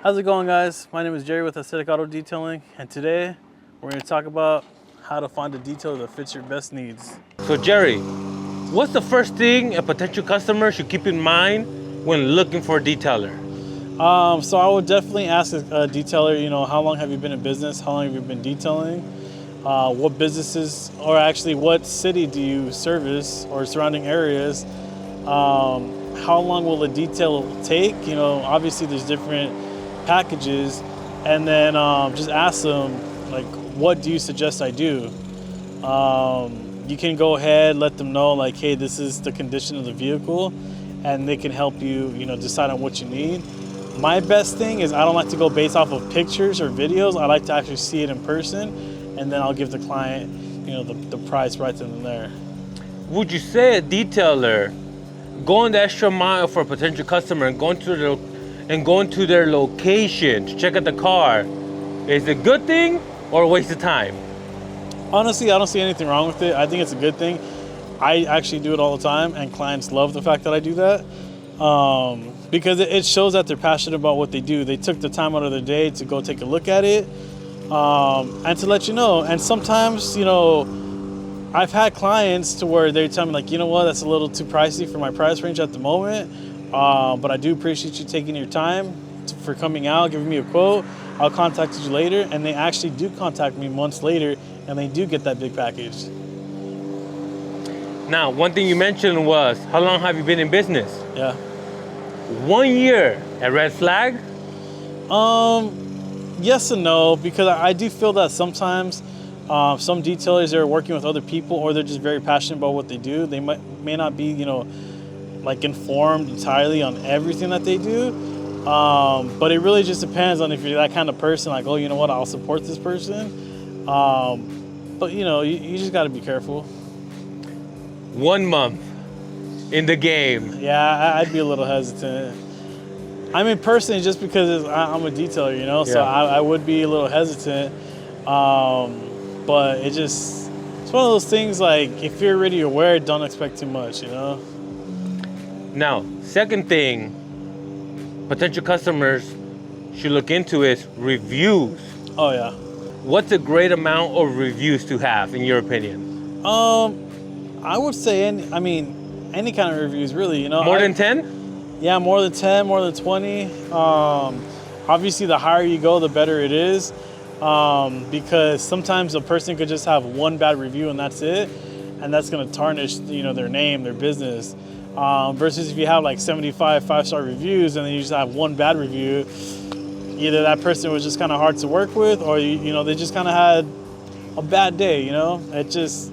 How's it going, guys? My name is Jerry with Aesthetic Auto Detailing, and today we're going to talk about how to find a detailer that fits your best needs. So Jerry, what's the first thing a potential customer should keep in mind when looking for a detailer? So I would definitely ask a detailer, how long have you been in business? How long have you been detailing? What businesses, or actually what city do you service or surrounding areas? How long will the detail take? Obviously there's different packages, and then just ask them, like, what do you suggest I do? You can go ahead, let them know, like, hey, this is the condition of the vehicle, and they can help you, decide on what you need. My best thing is I don't like to go based off of pictures or videos. I like to actually see it in person, and then I'll give the client, the price right then and there. Would you say a detailer going the extra mile for a potential customer and going to their location to check out the car is a good thing or a waste of time? Honestly, I don't see anything wrong with it. I think it's a good thing. I actually do it all the time, and clients love the fact that I do that because it shows that they're passionate about what they do. They took the time out of their day to go take a look at it and to let you know. And sometimes, I've had clients to where they tell me, like, you know what, that's a little too pricey for my price range at the moment. But I do appreciate you taking your time for coming out, giving me a quote. I'll contact you later, and they actually do contact me months later, and they do get that big package. Now, one thing you mentioned was, how long have you been in business? Yeah. 1 year, a red flag? Yes and no, because I do feel that sometimes some detailers are working with other people, or they're just very passionate about what they do. They may not be, like, informed entirely on everything that they do. But it really just depends on if you're that kind of person, like, oh, you know what, I'll support this person. But you just got to be careful. 1 month in the game. Yeah, I'd be a little hesitant. I mean, personally, just because I'm a detailer, so I would be a little hesitant. But it's one of those things, like, if you're already aware, don't expect too much, Now, second thing potential customers should look into is reviews. Oh, yeah. What's a great amount of reviews to have, in your opinion? I would say, any kind of reviews, really, More than 10? Yeah, more than 10, more than 20. Obviously, the higher you go, the better it is. Because sometimes a person could just have one bad review and that's it. And that's going to tarnish, their name, their business. Versus if you have like 75 five-star reviews and then you just have one bad review, either that person was just kind of hard to work with, or they just kind of had a bad day. It just,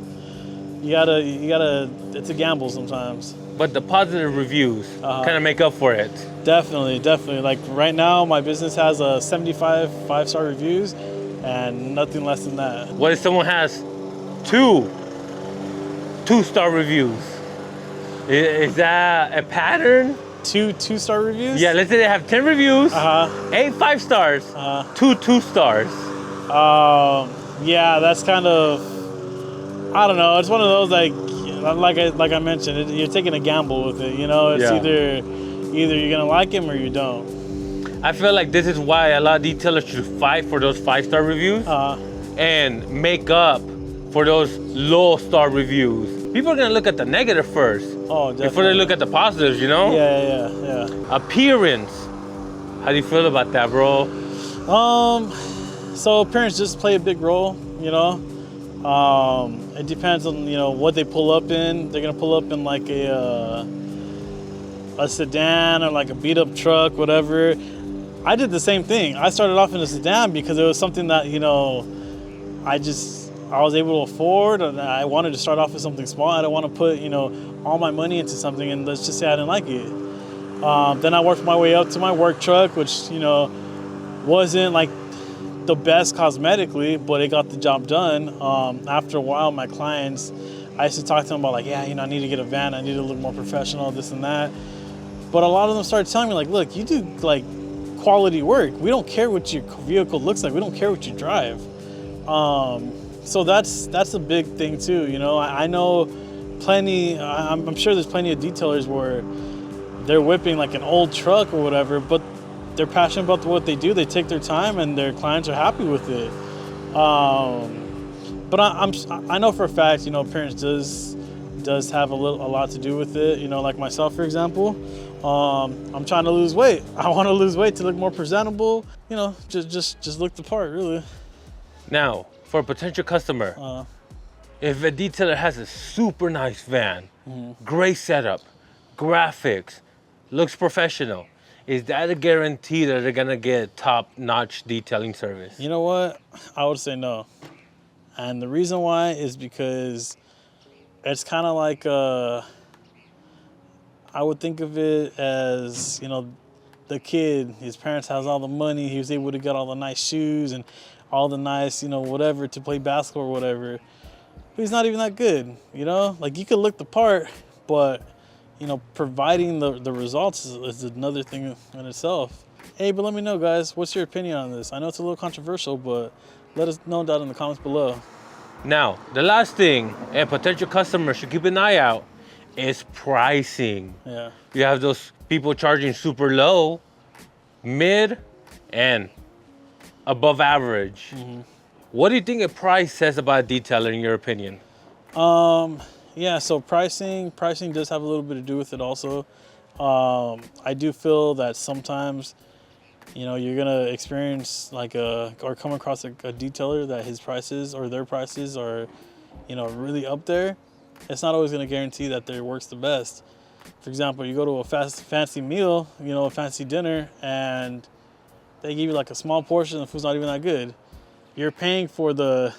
you gotta. It's a gamble sometimes. But the positive reviews kind of make up for it. Definitely. Like right now, my business has 75 five-star reviews and nothing less than that. What if someone has two-star reviews? Is that a pattern? Two-star reviews? Yeah, let's say they have 10 reviews, 8 5 stars, 2 stars. Yeah, that's kind of, I don't know. It's one of those, like I mentioned, you're taking a gamble with it. It's either you're gonna like him or you don't. I feel like this is why a lot of detailers should fight for those 5-star reviews and make up for those low-star reviews. People are gonna look at the negative first. Oh, definitely. Before they look at the positives, Yeah. Appearance. How do you feel about that, bro? So appearance just play a big role, It depends on, what they pull up in. They're gonna pull up in like a sedan or like a beat up truck, whatever. I did the same thing. I started off in a sedan because it was something that, I was able to afford, and I wanted to start off with something small. I don't want to put, all my money into something and let's just say I didn't like it. Then I worked my way up to my work truck, which, wasn't like the best cosmetically, but it got the job done. After a while, my clients, I used to talk to them about, like, I need to get a van. I need to look more professional, this and that. But a lot of them started telling me, like, look, you do like quality work. We don't care what your vehicle looks like. We don't care what you drive. So that's a big thing too. I know plenty, I'm sure there's plenty of detailers where they're whipping like an old truck or whatever, but they're passionate about what they do. They take their time, and their clients are happy with it. But I know for a fact, appearance does have a lot to do with it. Like myself, for example, I'm trying to lose weight. I want to lose weight to look more presentable. Just look the part, really. Now, for a potential customer, if a detailer has a super nice van, great setup, graphics, looks professional, is that a guarantee that they're gonna get top-notch detailing service? You know what? I would say no. And the reason why is because it's kind of like, I would think of it as, the kid, his parents has all the money, he was able to get all the nice shoes and all the nice, whatever, to play basketball or whatever. But he's not even that good, Like, you could look the part, but, providing the results is another thing in itself. Hey, but let me know, guys, what's your opinion on this? I know it's a little controversial, but let us know down in the comments below. Now, the last thing a potential customer should keep an eye out is pricing. Yeah. You have those people charging super low, mid, and above average. What do you think a price says about a detailer, in your opinion? Yeah, so pricing does have a little bit to do with it also. I do feel that sometimes, you're gonna experience or come across a detailer that his prices or their prices are, really up there. It's not always gonna guarantee that their work's the best. For example, you go to a fancy meal, a fancy dinner, and they give you like a small portion, the food's not even that good. You're paying for the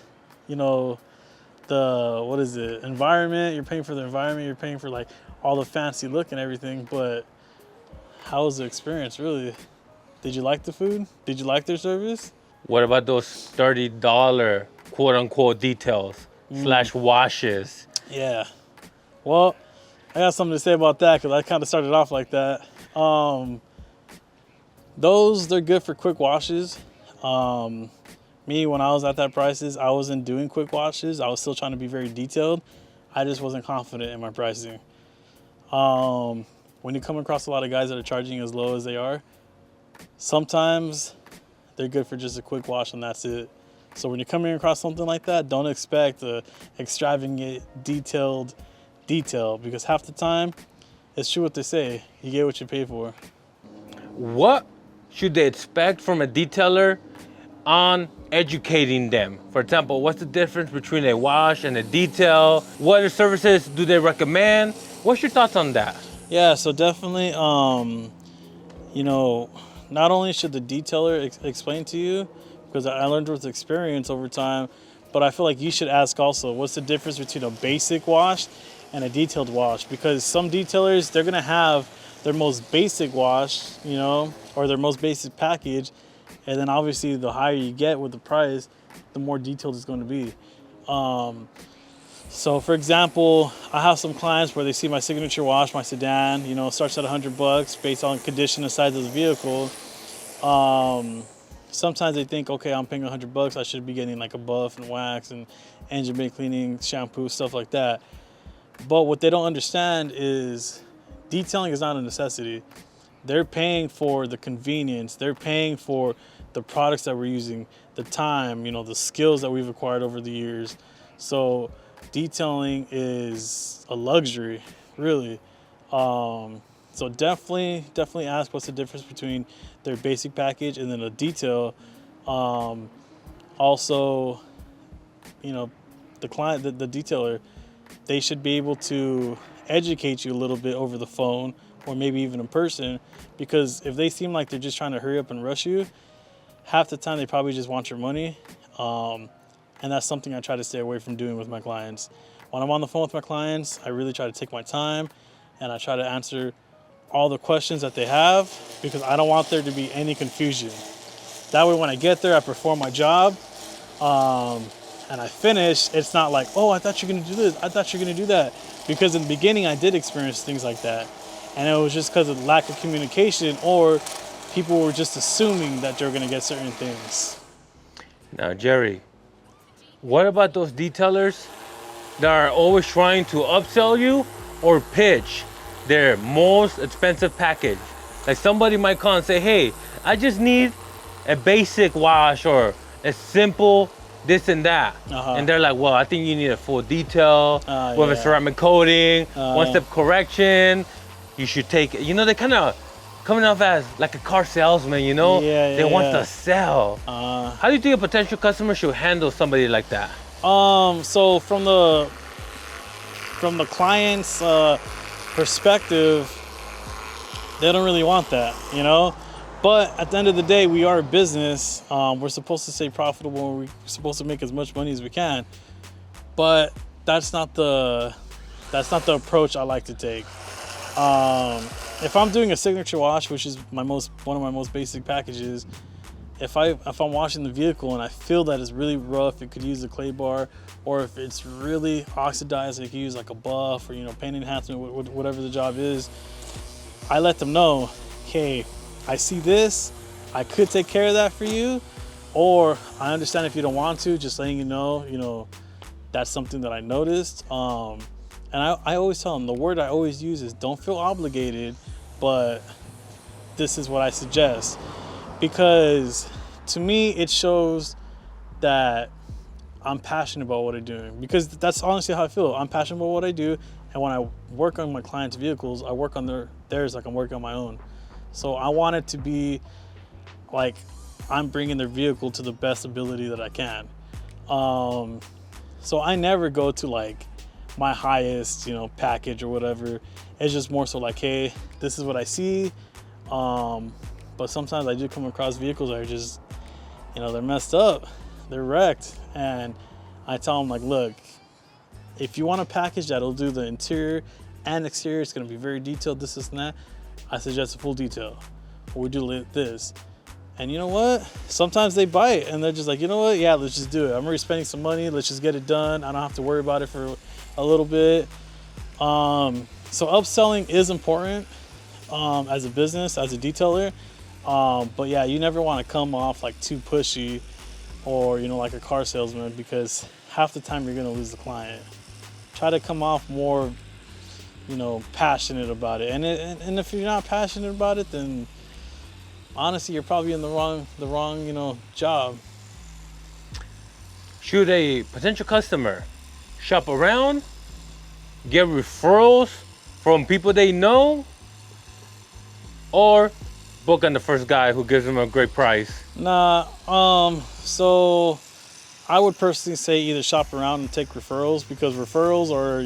environment, you're paying for the environment, you're paying for like all the fancy look and everything, but how was the experience really? Did you like the food? Did you like their service? What about those $30 quote unquote details / washes? Yeah. Well, I got something to say about that because I kind of started off like that. They're good for quick washes. Me, when I was at that prices, I wasn't doing quick washes. I was still trying to be very detailed. I just wasn't confident in my pricing. When you come across a lot of guys that are charging as low as they are, sometimes they're good for just a quick wash and that's it. So when you're coming across something like that, don't expect the extravagant, detailed detail, because half the time, it's true what they say, you get what you pay for. What should they expect from a detailer on educating them? For example, what's the difference between a wash and a detail? What other services do they recommend? What's your thoughts on that? Yeah, so definitely, not only should the detailer explain to you, because I learned with experience over time, but I feel like you should ask also, what's the difference between a basic wash and a detailed wash? Because some detailers, they're gonna have their most basic wash, or their most basic package, and then obviously the higher you get with the price, the more detailed it's going to be. So for example, I have some clients where they see my signature wash, my sedan, starts at $100 based on condition and size of the vehicle. Sometimes they think, okay, I'm paying $100, I should be getting like a buff and wax and engine bay cleaning, shampoo, stuff like that. But what they don't understand is detailing is not a necessity. They're paying for the convenience. They're paying for the products that we're using, the time, the skills that we've acquired over the years. So detailing is a luxury, really. So definitely ask what's the difference between their basic package and then a detail. Also, the client, the detailer, they should be able to educate you a little bit over the phone or maybe even in person, because if they seem like they're just trying to hurry up and rush you, half the time they probably just want your money. And that's something I try to stay away from doing with my clients. When I'm on the phone with my clients, I really try to take my time and I try to answer all the questions that they have, because I don't want there to be any confusion. That way when I get there, I perform my job, and I finish, it's not like, oh, I thought you were gonna do this, I thought you were gonna do that. Because in the beginning, I did experience things like that. And it was just because of lack of communication, or people were just assuming that they were gonna get certain things. Now, Jerry, what about those detailers that are always trying to upsell you or pitch their most expensive package? Like somebody might call and say, hey, I just need a basic wash or a simple this and that. And they're like, well, I think you need a full detail with a ceramic coating, one-step correction. You should take, they kind of coming off as like a car salesman, they want to sell. How do you think a potential customer should handle somebody like that? So from the client's perspective, they don't really want that, But at the end of the day, we are a business. We're supposed to stay profitable. We're supposed to make as much money as we can. But that's not the approach I like to take. If I'm doing a signature wash, which is one of my most basic packages, if I'm washing the vehicle and I feel that it's really rough, it could use a clay bar, or if it's really oxidized, it could use like a buff or paint enhancement, whatever the job is. I let them know, hey, I see this, I could take care of that for you, or I understand if you don't want to, just letting you know, that's something that I noticed. And I always tell them, the word I always use is don't feel obligated, but this is what I suggest. Because to me, it shows that I'm passionate about what I'm doing. Because that's honestly how I feel. I'm passionate about what I do. And when I work on my clients' vehicles, I work on theirs like I'm working on my own. So I want it to be like I'm bringing their vehicle to the best ability that I can. So I never go to like my highest, package or whatever. It's just more so like, hey, this is what I see. But sometimes I do come across vehicles that are just, they're messed up, they're wrecked. And I tell them like, look, if you want a package that'll do the interior and exterior, it's gonna be very detailed, this and that, I suggest a full detail. Or we do this. And you know what? Sometimes they bite and they're just like, you know what? Yeah, let's just do it. I'm already spending some money. Let's just get it done. I don't have to worry about it for a little bit. So upselling is important as a business, as a detailer. But yeah, you never want to come off like too pushy or, like a car salesman, because half the time you're going to lose the client. Try to come off more, passionate about it. And if you're not passionate about it, then honestly, you're probably in the wrong, job. Should a potential customer shop around, get referrals from people they know, or book on the first guy who gives them a great price? Nah, so I would personally say either shop around and take referrals, because referrals are,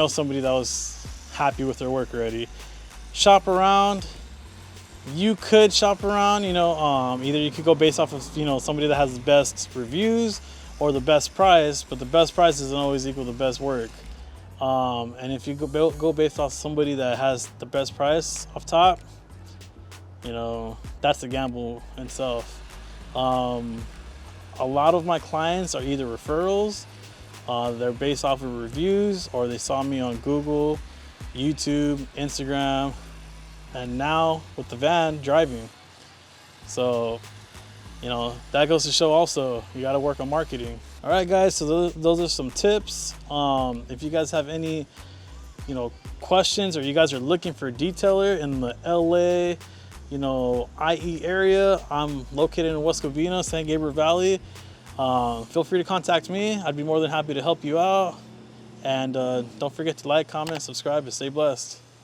somebody that was happy with their work already. Shop around. You could shop around, either you could go based off of, somebody that has the best reviews or the best price, but the best price doesn't always equal the best work. And if you go based off somebody that has the best price off top, that's the gamble itself. A lot of my clients are either referrals, they're based off of reviews, or they saw me on Google, YouTube, Instagram, and now with the van, driving. So, that goes to show also, you gotta work on marketing. All right, guys, so those are some tips. If you guys have any, questions, or you guys are looking for a detailer in the LA, IE area, I'm located in West Covina, San Gabriel Valley. Feel free to contact me. I'd be more than happy to help you out. And don't forget to like, comment, subscribe, and stay blessed.